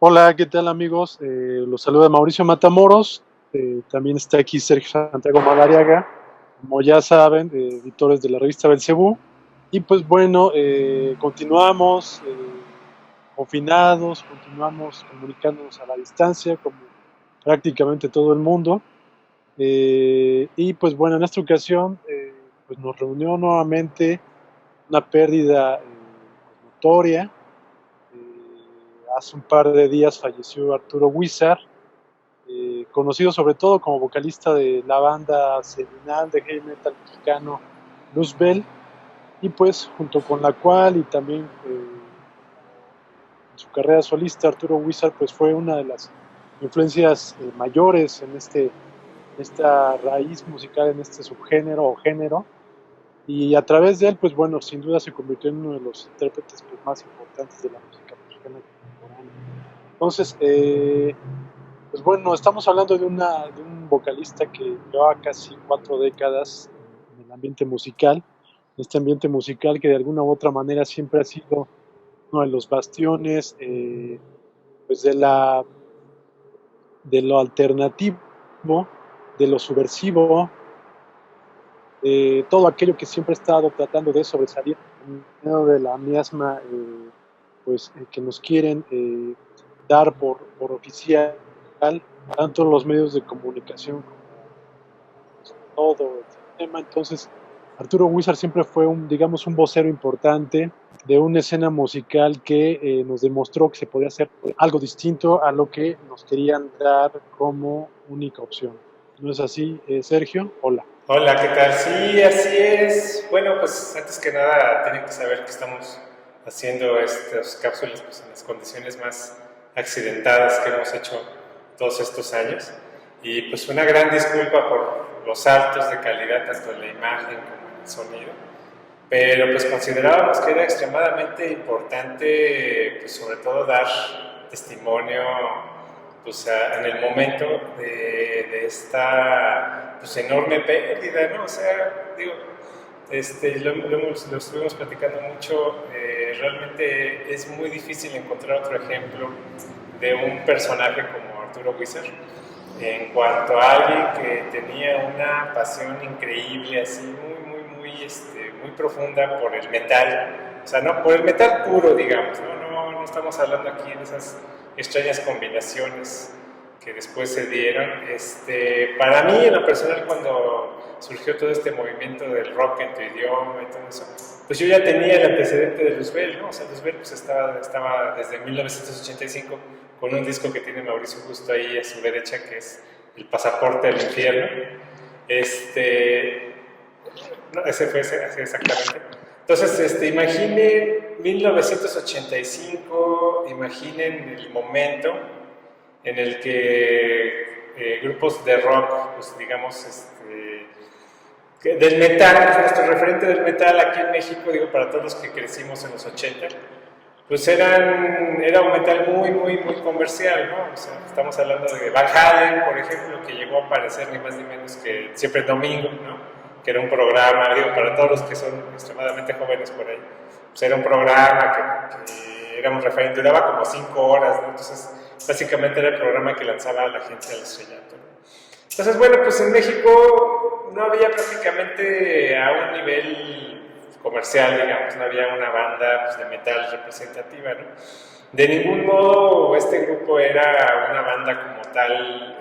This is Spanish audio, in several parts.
Hola, ¿qué tal amigos? Los saluda Mauricio Matamoros. También está aquí Sergio Santiago Madariaga, como ya saben, editores de la revista Belcebú. Y pues bueno, continuamos confinados, continuamos comunicándonos a la distancia, como prácticamente todo el mundo. Y pues bueno, en esta ocasión pues nos reunió nuevamente una pérdida notoria. Hace un par de días falleció Arturo Wizard, conocido sobre todo como vocalista de la banda seminal de heavy metal mexicano Luzbel, y pues junto con la cual y también en su carrera solista Arturo Wizard pues fue una de las influencias mayores en esta raíz musical, en este subgénero o género, y a través de él pues bueno, sin duda se convirtió en uno de los intérpretes pues, más importantes de la música mexicana contemporánea. Entonces, pues bueno, estamos hablando de un vocalista que lleva casi 4 décadas en el ambiente musical, en este ambiente musical que de alguna u otra manera siempre ha sido uno de los bastiones pues de lo alternativo, de lo subversivo, todo aquello que siempre ha estado tratando de sobresalir en medio de la miasma pues, que nos quieren dar por oficial, tanto los medios de comunicación como todo el sistema. Entonces, Arturo Wizard siempre fue digamos, un vocero importante de una escena musical que nos demostró que se podía hacer algo distinto a lo que nos querían dar como única opción. ¿No es así, Sergio? Hola. Hola, ¿qué tal? Sí, así es. Bueno, pues antes que nada tienen que saber que estamos haciendo estas cápsulas pues, en las condiciones más accidentadas que hemos hecho todos estos años. Y pues una gran disculpa por los saltos de calidad, tanto en la imagen como en el sonido. Pero pues considerábamos que era extremadamente importante, pues sobre todo dar testimonio pues, en el momento de esta pues, enorme pérdida, ¿no? O sea, digo, lo estuvimos platicando mucho, realmente es muy difícil encontrar otro ejemplo de un personaje como Arturo Wizard en cuanto a alguien que tenía una pasión increíble, así muy profunda por el metal, o sea, no por el metal puro, digamos, no estamos hablando aquí de esas extrañas combinaciones que después se dieron. Para mí, en lo personal, cuando surgió todo este movimiento del rock en tu idioma y todo eso, pues yo ya tenía el antecedente de Luzbel, ¿no? O sea, Luzbel pues estaba desde 1985 con un disco que tiene Mauricio justo ahí a su derecha, que es El Pasaporte al Infierno. No, ese fue exactamente. Entonces, imaginen 1985, imaginen el momento en el que grupos de rock, pues digamos, del metal, nuestro referente del metal aquí en México, digo, para todos los que crecimos en los 80, pues era un metal muy comercial, ¿no? O sea, estamos hablando de Van Halen, por ejemplo, que llegó a aparecer ni más ni menos que Siempre es Domingo, ¿no? Que era un programa, digo, para todos los que son extremadamente jóvenes por ahí, pues era un programa que era un referente, duraba como 5 horas, ¿no? Entonces, básicamente era el programa que lanzaba a la gente al estrellato, ¿no? Entonces, bueno, pues en México no había prácticamente a un nivel comercial, digamos, no había una banda pues, de metal representativa, ¿no? De ningún modo este grupo era una banda como tal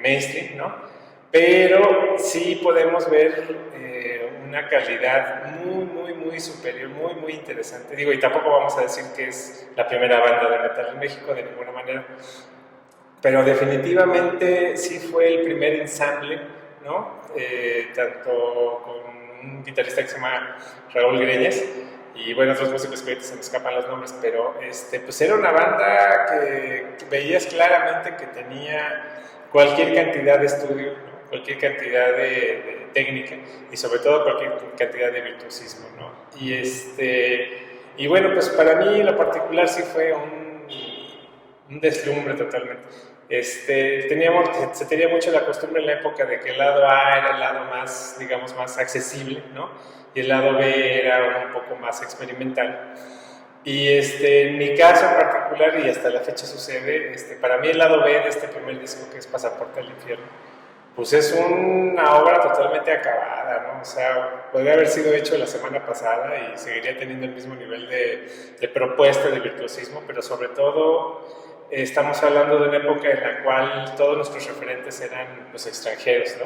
mainstream, ¿no? Pero sí podemos ver una calidad muy superior, muy interesante. Digo, y tampoco vamos a decir que es la primera banda de metal en México, de ninguna manera, pero definitivamente sí fue el primer ensamble, ¿no? Tanto con un guitarrista que se llama Raúl Greñas y bueno, otros músicos que ahorita se me escapan los nombres, pero pues era una banda que veías claramente que tenía cualquier cantidad de estudio, ¿no? Cualquier cantidad de técnica y sobre todo cualquier cantidad de virtuosismo, ¿no? Y bueno, pues para mí en lo particular sí fue un deslumbre totalmente. se tenía mucho la costumbre en la época de que el lado A era el lado más, digamos, más accesible, ¿no? Y el lado B era un poco más experimental. Y en mi caso en particular, y hasta la fecha sucede, para mí el lado B de este primer disco, que es Pasaporte al Infierno, pues es una obra totalmente acabada, ¿no? O sea, podría haber sido hecho la semana pasada y seguiría teniendo el mismo nivel de propuesta, de virtuosismo, pero sobre todo estamos hablando de una época en la cual todos nuestros referentes eran los extranjeros, ¿no?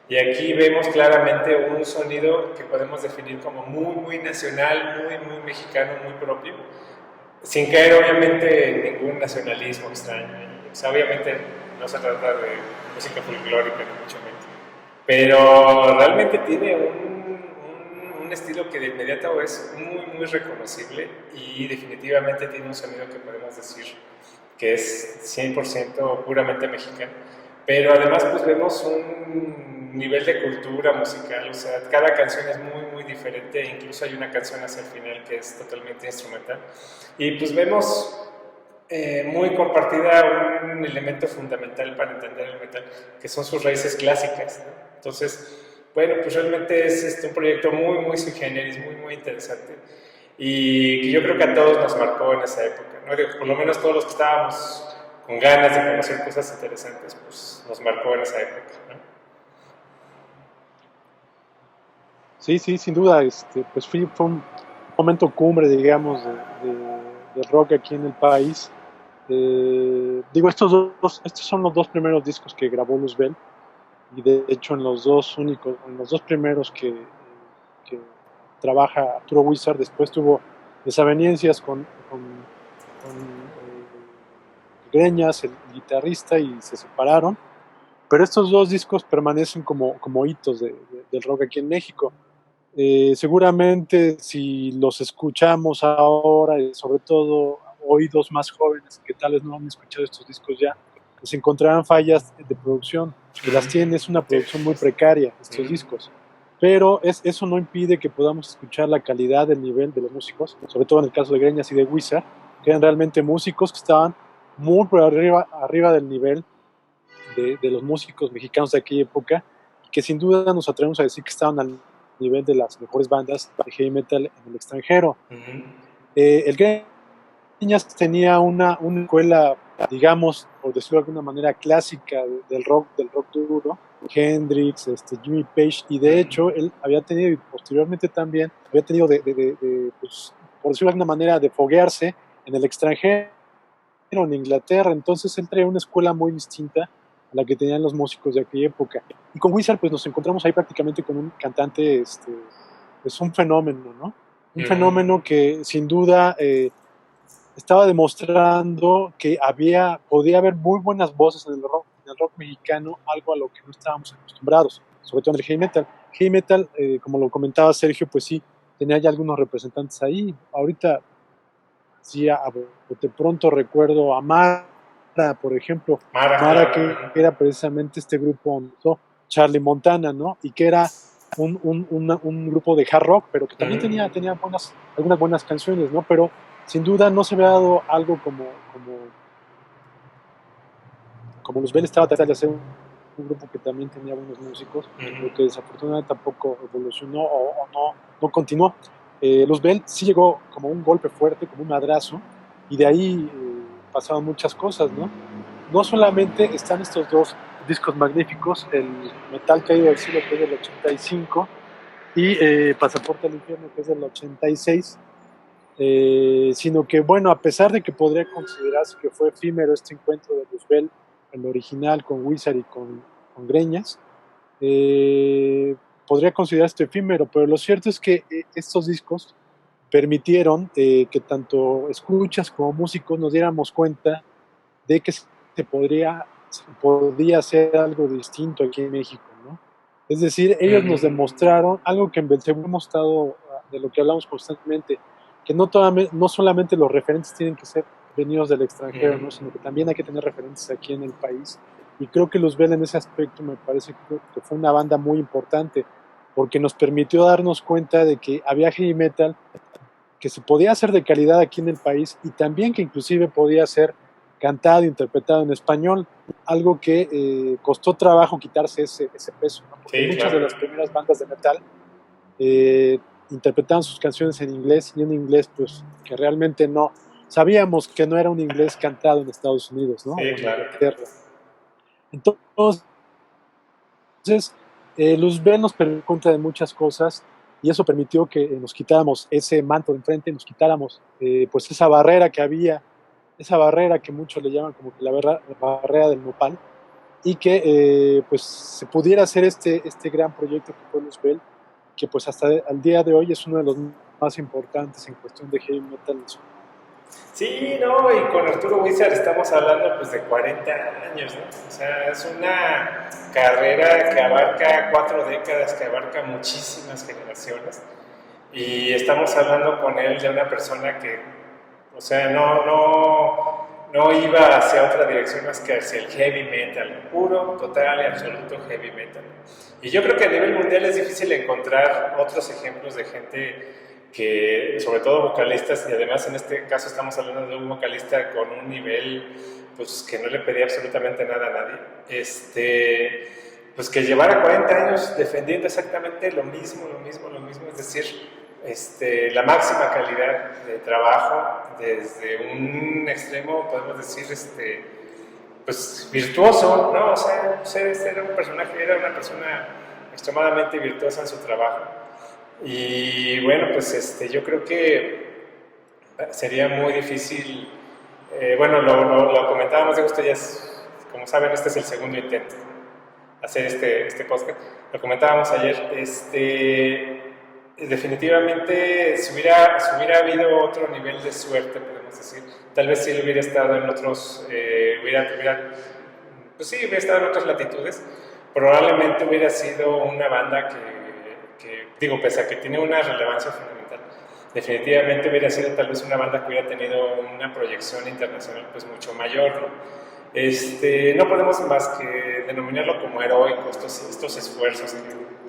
Y aquí vemos claramente un sonido que podemos definir como muy, muy nacional, muy, muy mexicano, muy propio, sin caer obviamente en ningún nacionalismo extraño. O sea, obviamente no se trata de música folclórica, ni mucho menos. Pero realmente tiene un estilo que de inmediato es muy, muy reconocible y definitivamente tiene un sonido que podemos decir que es 100% puramente mexicano. Pero además pues vemos un nivel de cultura musical, o sea, cada canción es muy, muy diferente, incluso hay una canción hacia el final que es totalmente instrumental. Y pues vemos muy compartida un elemento fundamental para entender el metal, que son sus raíces clásicas, ¿no? Entonces, bueno, pues realmente es un proyecto muy, muy sui generis, muy, muy interesante, y que yo creo que a todos nos marcó en esa época, ¿no? Por lo menos todos los que estábamos con ganas de conocer cosas interesantes, pues nos marcó en esa época, ¿no? Sí, sí, sin duda, pues fue un momento cumbre, digamos, de rock aquí en el país. Digo, estos son los dos primeros discos que grabó Luzbel, y de hecho en los dos primeros que trabaja Arturo Wizard. Después tuvo desavenencias con Greñas, el guitarrista, y se separaron. Pero estos dos discos permanecen como hitos del rock aquí en México. Seguramente si los escuchamos ahora, y sobre todo oídos más jóvenes que tal vez no han escuchado estos discos ya, pues encontrarán fallas de producción, que las tiene. Es una producción muy precaria estos discos, pero eso no impide que podamos escuchar la calidad del nivel de los músicos, sobre todo en el caso de Greñas y de Wizard, que eran realmente músicos que estaban muy por arriba del nivel de los músicos mexicanos de aquella época, y que sin duda nos atrevemos a decir que estaban al nivel de las mejores bandas de heavy metal en el extranjero. El Greñas tenía una escuela, digamos, por decirlo de alguna manera, clásica del rock duro, Hendrix, Jimmy Page, y de hecho él había tenido, y posteriormente también, había tenido pues, por decirlo de alguna manera, de foguearse en el extranjero, en Inglaterra. Entonces él traía una escuela muy distinta a la que tenían los músicos de aquella época. Y con Wizard pues nos encontramos ahí prácticamente con un cantante, pues un fenómeno, ¿no? Un fenómeno que sin duda estaba demostrando que podía haber muy buenas voces en el rock mexicano, algo a lo que no estábamos acostumbrados, sobre todo en el heavy metal. Heavy metal, como lo comentaba Sergio, pues sí, tenía ya algunos representantes ahí. Ahorita sí, de pronto recuerdo a Mara, por ejemplo. Mara, que era precisamente este grupo, ¿no? Charlie Montana, ¿no? Y que era un grupo de hard rock, pero que también tenía algunas buenas canciones, ¿no? Pero sin duda no se había dado algo como Luzbel estaba tratando de hacer un grupo que también tenía buenos músicos, pero que desafortunadamente tampoco evolucionó o no continuó. Luzbel sí llegó como un golpe fuerte, como un madrazo, y de ahí pasaron muchas cosas, ¿no? No solamente están estos dos discos magníficos, el Metal Caído del Cielo, que es del 85, y Pasaporte al Infierno, que es del 86, sino que, bueno, a pesar de que podría considerarse que fue efímero este encuentro de Luzbel, el original, con Wizard y con Greñas, podría considerarse efímero, pero lo cierto es que estos discos permitieron que tanto escuchas como músicos nos diéramos cuenta de que podía hacer algo distinto aquí en México, ¿no? Es decir, ellos nos demostraron algo que en Belcebú hemos estado, de lo que hablamos constantemente, que no solamente los referentes tienen que ser venidos del extranjero, ¿no? Sino que también hay que tener referentes aquí en el país. Y creo que Luzbel en ese aspecto me parece que fue una banda muy importante, porque nos permitió darnos cuenta de que había heavy metal que se podía hacer de calidad aquí en el país, y también que inclusive podía ser cantado, interpretado en español, algo que costó trabajo quitarse ese peso, ¿no? Porque Sí, muchas de claro. las primeras bandas de metal eh, interpretaban sus canciones en inglés y un inglés pues que realmente no, sabíamos que no era un inglés cantado en Estados Unidos, ¿no? Sí, O en claro. Inglaterra. Entonces, Luzbel nos permitió cuenta de muchas cosas y eso permitió que nos quitáramos ese manto de enfrente, nos quitáramos pues esa barrera que había, esa barrera que muchos le llaman como que la barrera del nopal, y que pues se pudiera hacer este gran proyecto que fue Luzbel, que pues hasta el día de hoy es uno de los más importantes en cuestión de heavy metal. Sí, no, y con Arturo Wizard estamos hablando pues de 40 años, ¿no? O sea, es una carrera que abarca 4 décadas, que abarca muchísimas generaciones. Y estamos hablando con él de una persona que, o sea, no iba hacia otra dirección más que hacia el heavy metal, puro, total y absoluto heavy metal. Y yo creo que a nivel mundial es difícil encontrar otros ejemplos de gente que, sobre todo vocalistas, y además en este caso estamos hablando de un vocalista con un nivel pues que no le pedía absolutamente nada a nadie, pues que llevara 40 años defendiendo exactamente lo mismo, es decir, la máxima calidad de trabajo desde un extremo, podemos decir, pues virtuoso, ¿no? O sea, era un personaje, era una persona extremadamente virtuosa en su trabajo. Y bueno, pues yo creo que sería muy difícil, bueno, lo comentábamos de esto ya es, como saben, este es el segundo intento, hacer este podcast, lo comentábamos ayer, definitivamente si hubiera habido otro nivel de suerte, podemos decir, tal vez si él hubiera estado en otros, pues sí, hubiera estado en otras latitudes, probablemente hubiera sido una banda digo, pese a que tiene una relevancia fundamental, definitivamente hubiera sido tal vez una banda que hubiera tenido una proyección internacional pues mucho mayor, ¿no? No podemos más que denominarlo como heroico, estos esfuerzos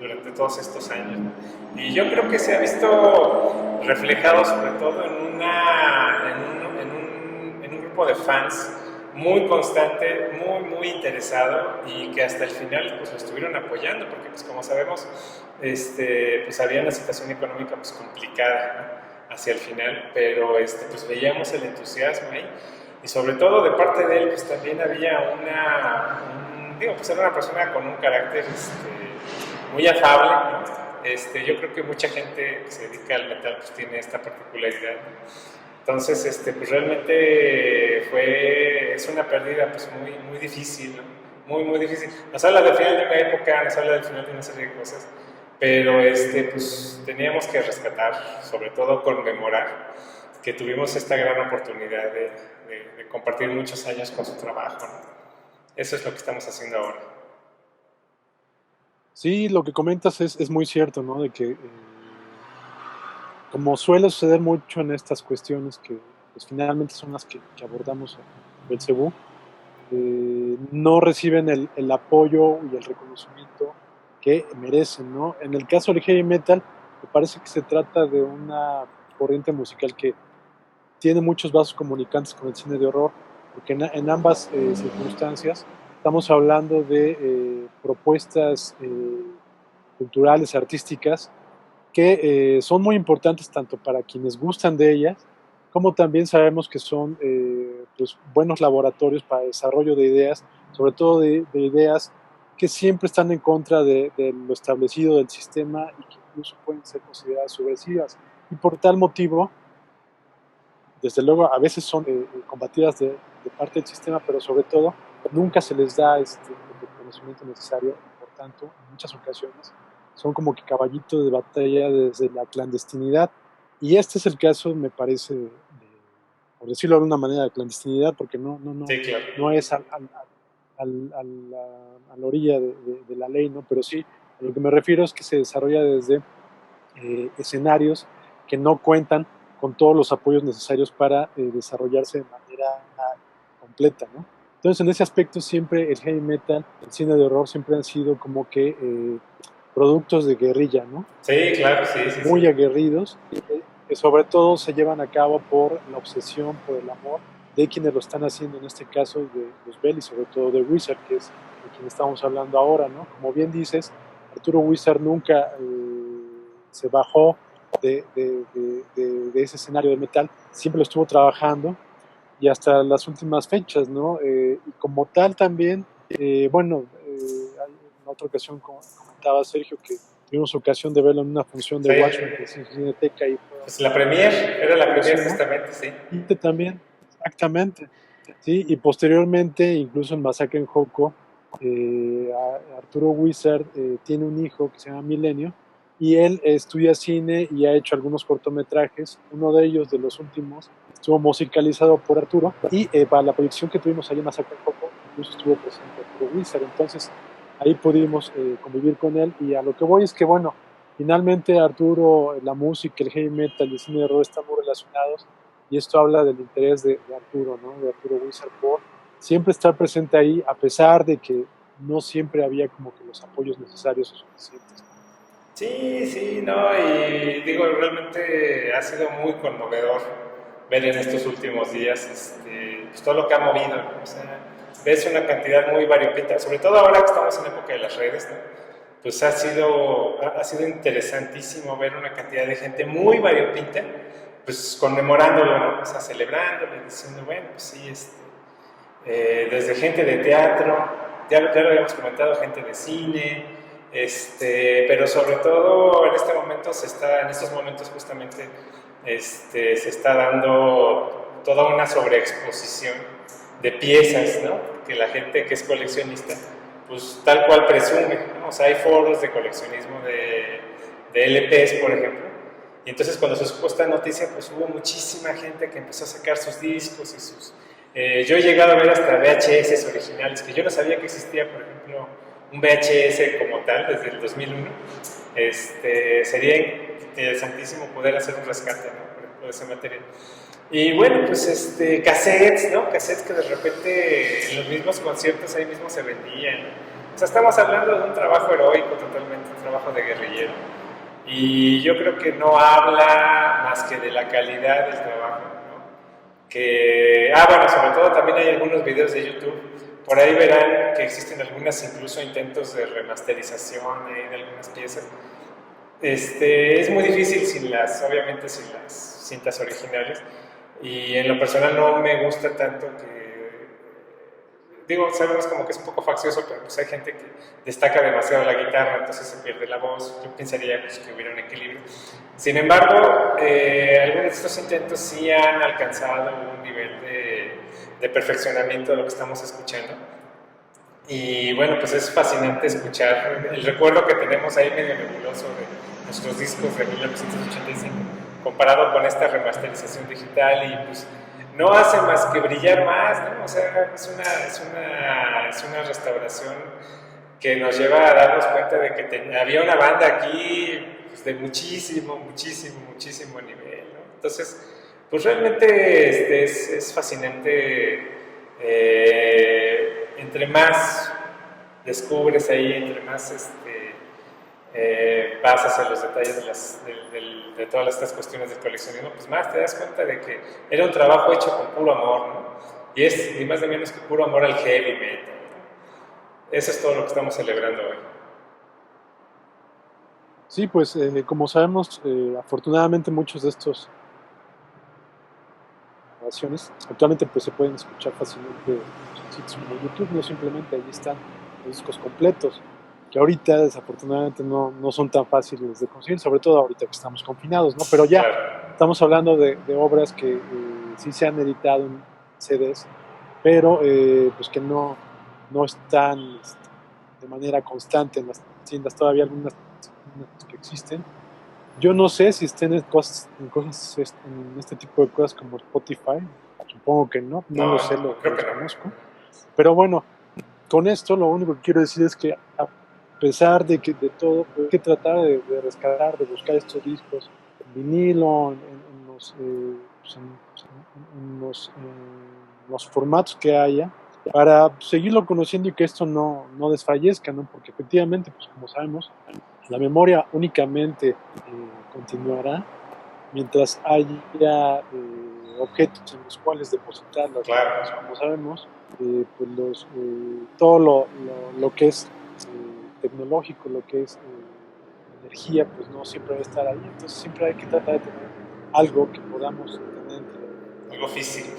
durante todos estos años, ¿no? Y yo creo que se ha visto reflejado sobre todo en un grupo de fans muy constante, muy interesado y que hasta el final pues lo estuvieron apoyando porque pues como sabemos pues había una situación económica pues complicada, ¿no? Hacia el final, pero pues veíamos el entusiasmo ahí y sobre todo de parte de él pues también había digo, pues era una persona con un carácter muy afable, ¿no? Yo creo que mucha gente que se dedica al metal pues tiene esta particularidad, ¿no? Entonces, pues realmente es una pérdida pues muy difícil, ¿no? Muy difícil. Nos habla del final de una época, nos habla del final de una serie de cosas, pero pues teníamos que rescatar, sobre todo conmemorar que tuvimos esta gran oportunidad de compartir muchos años con su trabajo, ¿no? Eso es lo que estamos haciendo ahora. Sí, lo que comentas es muy cierto, ¿no? De que como suele suceder mucho en estas cuestiones que pues, finalmente son las que abordamos en el CEBU, no reciben el apoyo y el reconocimiento que merecen, ¿no? En el caso del heavy metal, me parece que se trata de una corriente musical que tiene muchos vasos comunicantes con el cine de horror, porque en ambas circunstancias estamos hablando de propuestas culturales, artísticas, que son muy importantes tanto para quienes gustan de ellas, como también sabemos que son pues, buenos laboratorios para el desarrollo de ideas, sobre todo de ideas que siempre están en contra de lo establecido del sistema y que incluso pueden ser consideradas subversivas. Y por tal motivo, desde luego, a veces son combatidas de parte del sistema, pero sobre todo, nunca se les da el reconocimiento necesario, y por tanto, en muchas ocasiones, son como que caballitos de batalla desde la clandestinidad. Y este es el caso, me parece, por decirlo de alguna manera, de clandestinidad, porque Sí, claro. no es a la orilla de la ley, ¿no? Pero sí, a lo que me refiero es que se desarrolla desde escenarios que no cuentan con todos los apoyos necesarios para desarrollarse de manera completa, ¿no? Entonces, en ese aspecto, siempre el heavy metal, el cine de horror, siempre han sido como que productos de guerrilla, ¿no? Sí, claro, sí, sí. Muy aguerridos, que sobre todo se llevan a cabo por la obsesión, por el amor de quienes lo están haciendo, en este caso de los Bell y sobre todo de Wizard, que es de quien estamos hablando ahora, ¿no? Como bien dices, Arturo Wizard nunca se bajó de ese escenario de metal, siempre lo estuvo trabajando y hasta las últimas fechas, ¿no? Y como tal también, en otra ocasión comentaba Sergio que tuvimos ocasión de verlo en una función de Sí. Watchmen que es en Cineteca y Pues la premier, era la premier justamente, sí. y también, exactamente, sí, y posteriormente, incluso en Masacre en Joco, Arturo Wizard tiene un hijo que se llama Milenio, y él estudia cine y ha hecho algunos cortometrajes. Uno de ellos, de los últimos, estuvo musicalizado por Arturo, y para la proyección que tuvimos ahí en Masacre en Joco, incluso estuvo presente Arturo Wizard. Entonces, ahí pudimos convivir con él, y a lo que voy es que, bueno, finalmente Arturo, la música, el heavy metal y el cine de horror están muy relacionados, y esto habla del interés de Arturo, ¿no? De Arturo Wizard por siempre estar presente ahí, a pesar de que no siempre había como que los apoyos necesarios o suficientes. Sí, sí, no, y digo, realmente ha sido muy conmovedor ver en estos últimos días pues, todo lo que ha movido, ¿no? O sea, ves una cantidad muy variopinta, sobre todo ahora que estamos en época de las redes, ¿no? Pues ha sido interesantísimo ver una cantidad de gente muy variopinta, pues conmemorándolo, ¿no? O sea, celebrándolo, diciendo, bueno, pues sí, desde gente de teatro, ya lo habíamos comentado, gente de cine, pero sobre todo en en estos momentos justamente, se está dando toda una sobreexposición de piezas, ¿no? Que la gente que es coleccionista, pues tal cual presume, ¿no? O sea, hay foros de coleccionismo de LPs, por ejemplo, y entonces cuando se supo esta noticia, pues hubo muchísima gente que empezó a sacar sus discos y sus... yo he llegado a ver hasta VHS originales, que yo no sabía que existía, por ejemplo, un VHS como tal desde el 2001. Sería interesantísimo poder hacer un rescate, ¿no? Por ejemplo, de ese material. Y bueno, pues cassettes, ¿no? Cassettes que de repente en los mismos conciertos ahí mismo se vendían. O sea, estamos hablando de un trabajo heroico totalmente, un trabajo de guerrillero. Y yo creo que no habla más que de la calidad del trabajo, ¿no? Bueno, sobre todo también hay algunos videos de YouTube. Por ahí verán que existen algunos incluso intentos de remasterización de algunas piezas. Es muy difícil obviamente sin las cintas originales. Y en lo personal no me gusta tanto digo, sabemos como que es un poco faccioso, pero pues hay gente que destaca demasiado la guitarra, entonces se pierde la voz. Yo pensaría pues, que hubiera un equilibrio. Sin embargo, algunos de estos intentos sí han alcanzado un nivel de perfeccionamiento de lo que estamos escuchando. Y bueno, pues es fascinante escuchar el recuerdo que tenemos ahí medio nebuloso de nuestros discos de 1985 comparado con esta remasterización digital, y pues no hace más que brillar más, ¿no? O sea, es una restauración que nos lleva a darnos cuenta de que había una banda aquí pues, de muchísimo nivel, ¿no? Entonces, pues realmente es fascinante. Entre más descubres ahí, entre más vas hacia los detalles de todas estas cuestiones del coleccionismo, pues más te das cuenta de que era un trabajo hecho con puro amor, ¿no? Y es ni más ni menos que puro amor al heavy metal, ¿no? Eso es todo lo que estamos celebrando hoy. Sí, pues como sabemos, afortunadamente muchos de estos grabaciones actualmente pues se pueden escuchar fácilmente en sitios como YouTube, no simplemente ahí están los discos completos, que ahorita desafortunadamente no son tan fáciles de conseguir, sobre todo ahorita que estamos confinados, ¿no? Pero ya Claro. estamos hablando de obras que sí se han editado en CDs, pero pues que no están de manera constante en las tiendas, todavía algunas que existen. Yo no sé si estén en este tipo de cosas como Spotify, supongo que no lo sé, No, lo creo que no. desconozco. Pero bueno, con esto lo único que quiero decir es que a pesar de todo, pues, hay que tratar de rescatar, de buscar estos discos en vinilo, pues, en los formatos que haya, para seguirlo conociendo y que esto no desfallezca, ¿no? Porque efectivamente, pues como sabemos, la memoria únicamente continuará mientras haya objetos en los cuales depositar las Claro. lámparas, como sabemos, pues todo lo que es tecnológico, lo que es energía, pues no siempre va a estar ahí, entonces siempre hay que tratar de tener algo que podamos tener Algo físico.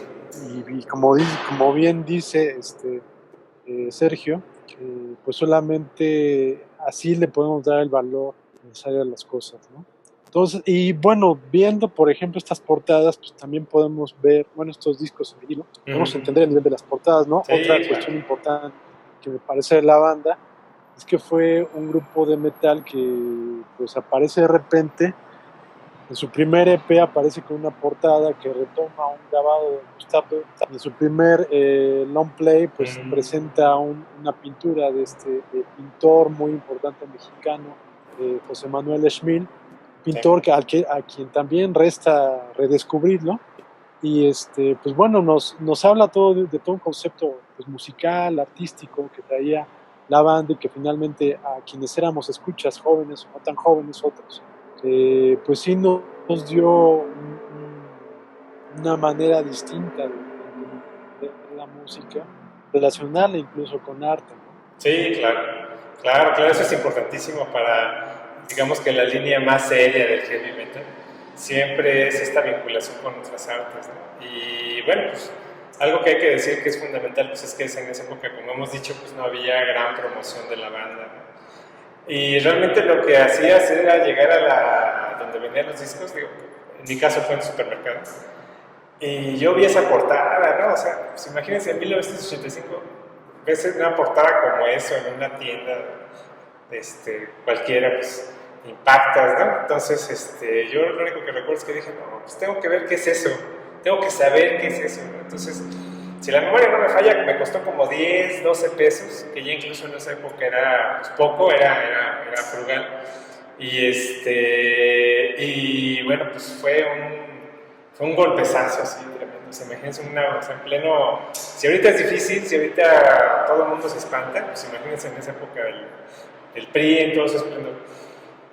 y como bien dice Sergio, pues solamente así le podemos dar el valor necesario a las cosas, ¿no? Entonces, y bueno, viendo por ejemplo estas portadas, pues también podemos ver, bueno, estos discos en vinilo, podemos entender el nivel de las portadas, ¿no? Sí, Otra claro. cuestión importante que me parece de la banda es que fue un grupo de metal que pues aparece de repente. En su primer EP aparece con una portada que retoma un grabado de Gustavo. En su primer long play pues presenta una pintura de este pintor muy importante mexicano, José Manuel Schmil, pintor a quien también resta redescubrirlo. Y pues bueno, nos habla de todo un concepto pues, musical, artístico que traía la banda y que finalmente a quienes éramos escuchas jóvenes o no tan jóvenes otros, pues sí nos dio una manera distinta de ver la música, relacionarla incluso con arte, ¿no? Sí, claro, claro, claro, eso es importantísimo para, digamos que la línea más seria del heavy metal siempre es esta vinculación con otras artes, ¿no? Y bueno, pues algo que hay que decir que es fundamental, pues es que en esa época, como hemos dicho, pues no había gran promoción de la banda, ¿no? Y realmente lo que hacías era llegar a donde vendían los discos, digo, en mi caso fue en el supermercado, y yo vi esa portada, ¿no? O sea, pues imagínense, en 1985 ves una portada como eso en una tienda cualquiera, pues impactas, ¿no? Entonces, yo lo único que recuerdo es que dije, no, pues tengo que ver qué es eso, tengo que saber qué es eso, ¿no? Entonces, si la memoria no me falla, me costó como 10, 12 pesos, que ya incluso en esa época era pues, poco, era frugal. Y bueno, pues fue un golpezazo así tremendo. Se imagínense o sea, en pleno. Si ahorita es difícil, si ahorita todo el mundo se espanta, pues imagínense en esa época del PRI, entonces,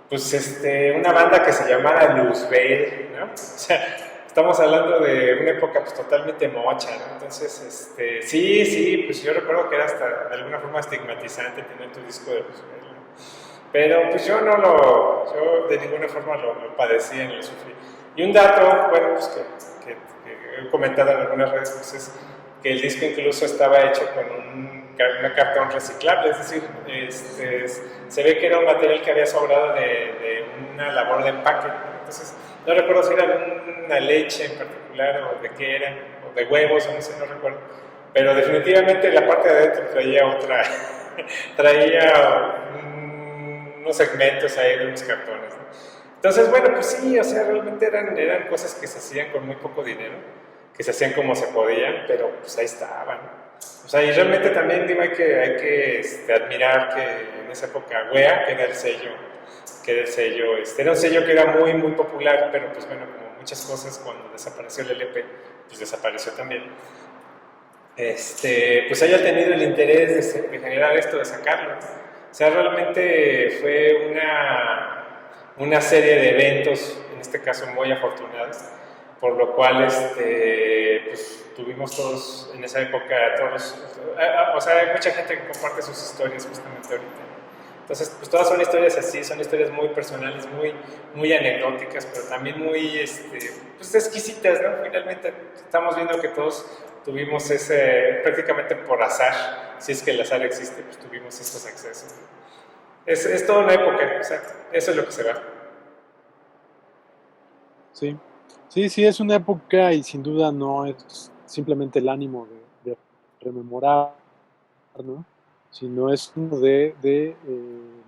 pues una banda que se llamara Luzbel, ¿no? O sea, estamos hablando de una época pues totalmente mocha, ¿no? Entonces, sí, pues yo recuerdo que era hasta de alguna forma estigmatizante tener tu disco de Luzbel, ¿no? Pero pues yo yo de ninguna forma lo padecía ni lo sufrí. Y un dato, bueno, pues que he comentado en algunas redes, pues es que el disco incluso estaba hecho con una cartón reciclable, es decir, se ve que era un material que había sobrado de una labor de empaque. Entonces, no recuerdo si era una leche en particular o de qué era, o de huevos, o no sé, no recuerdo. Pero definitivamente la parte de adentro traía unos segmentos ahí de unos cartones, ¿no? Entonces, bueno, pues sí, o sea, realmente eran cosas que se hacían con muy poco dinero, que se hacían como se podían, pero pues ahí estaban. O sea, y realmente también digo, hay que admirar que en esa época WEA, que era el sello, era un sello que era muy, muy popular, pero pues bueno, como muchas cosas, cuando desapareció el LP, pues desapareció también. Pues haya tenido el interés de generar esto, de sacarlo. O sea, realmente fue una serie de eventos, en este caso muy afortunados, por lo cual pues, tuvimos todos en esa época, o sea, hay mucha gente que comparte sus historias justamente ahorita. Entonces, pues todas son historias así, son historias muy personales, muy, muy anecdóticas, pero también muy pues exquisitas, ¿no? Finalmente estamos viendo que todos tuvimos prácticamente por azar, si es que el azar existe, pues tuvimos estos accesos. Es toda una época, exacto, eso es lo que se va. Sí, es una época y sin duda no es simplemente el ánimo de rememorar, ¿no? Sino es de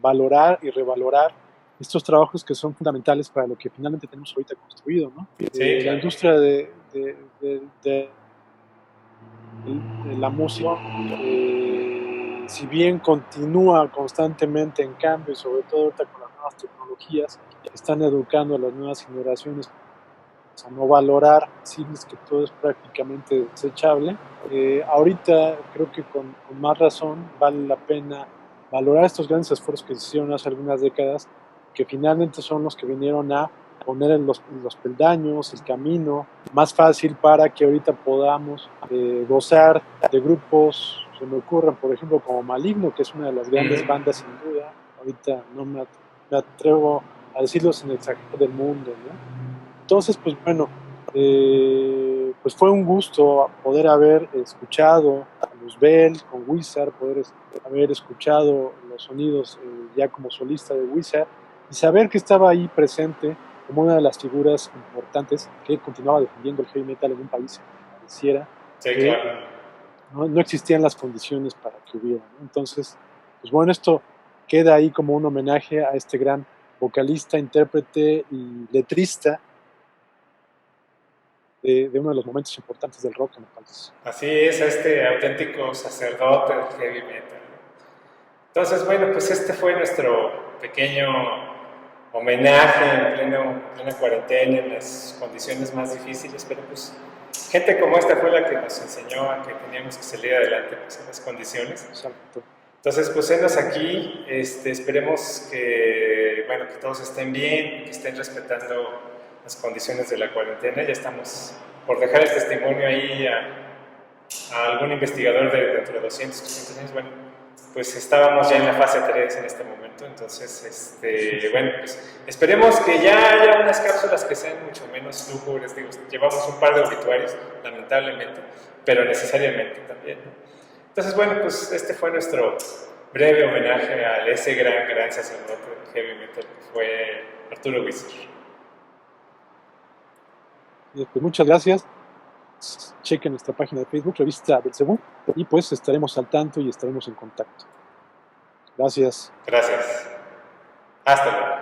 valorar y revalorar estos trabajos que son fundamentales para lo que finalmente tenemos ahorita construido, ¿no? Sí, claro. La industria de la música, si bien continúa constantemente en cambio, y sobre todo ahorita con las nuevas tecnologías, están educando a las nuevas generaciones a no valorar, decirles que todo es prácticamente desechable. Ahorita creo que con más razón vale la pena valorar estos grandes esfuerzos que se hicieron hace algunas décadas, que finalmente son los que vinieron a poner los peldaños, el camino más fácil para que ahorita podamos gozar de grupos, se me ocurren, por ejemplo, como Maligno, que es una de las grandes bandas sin duda. Ahorita no me atrevo a decirlos en el extranjero del mundo, ¿no? Entonces, pues bueno, pues fue un gusto poder haber escuchado a Luzbel con Wizard, poder haber escuchado los sonidos ya como solista de Wizard y saber que estaba ahí presente como una de las figuras importantes que continuaba defendiendo el heavy metal en un país que pareciera que no existían las condiciones para que hubiera, ¿no? Entonces, pues bueno, esto queda ahí como un homenaje a este gran vocalista, intérprete y letrista de uno de los momentos importantes del rock en el país. Así es, a este auténtico sacerdote del heavy metal. Entonces, bueno, pues este fue nuestro pequeño homenaje en plena cuarentena, en las condiciones más difíciles, pero pues gente como esta fue la que nos enseñó a que teníamos que salir adelante pues, en las condiciones. Exacto. Entonces, pues enos aquí, esperemos que, bueno, que todos estén bien, que estén respetando las condiciones de la cuarentena. Ya estamos por dejar el testimonio ahí a algún investigador de dentro de 200, 300 años. Bueno, pues estábamos ya en la fase 3 en este momento, entonces, bueno, pues esperemos que ya haya unas cápsulas que sean mucho menos lúgubres. Digo, llevamos un par de obituarios, lamentablemente, pero necesariamente también, ¿no? Entonces, bueno, pues este fue nuestro breve homenaje a ese gran sacerdote del heavy metal que fue Arturo Wizard. Pues muchas gracias. Chequen nuestra página de Facebook, Revista Belcebú, y pues estaremos al tanto y estaremos en contacto. Gracias. Gracias. Hasta luego.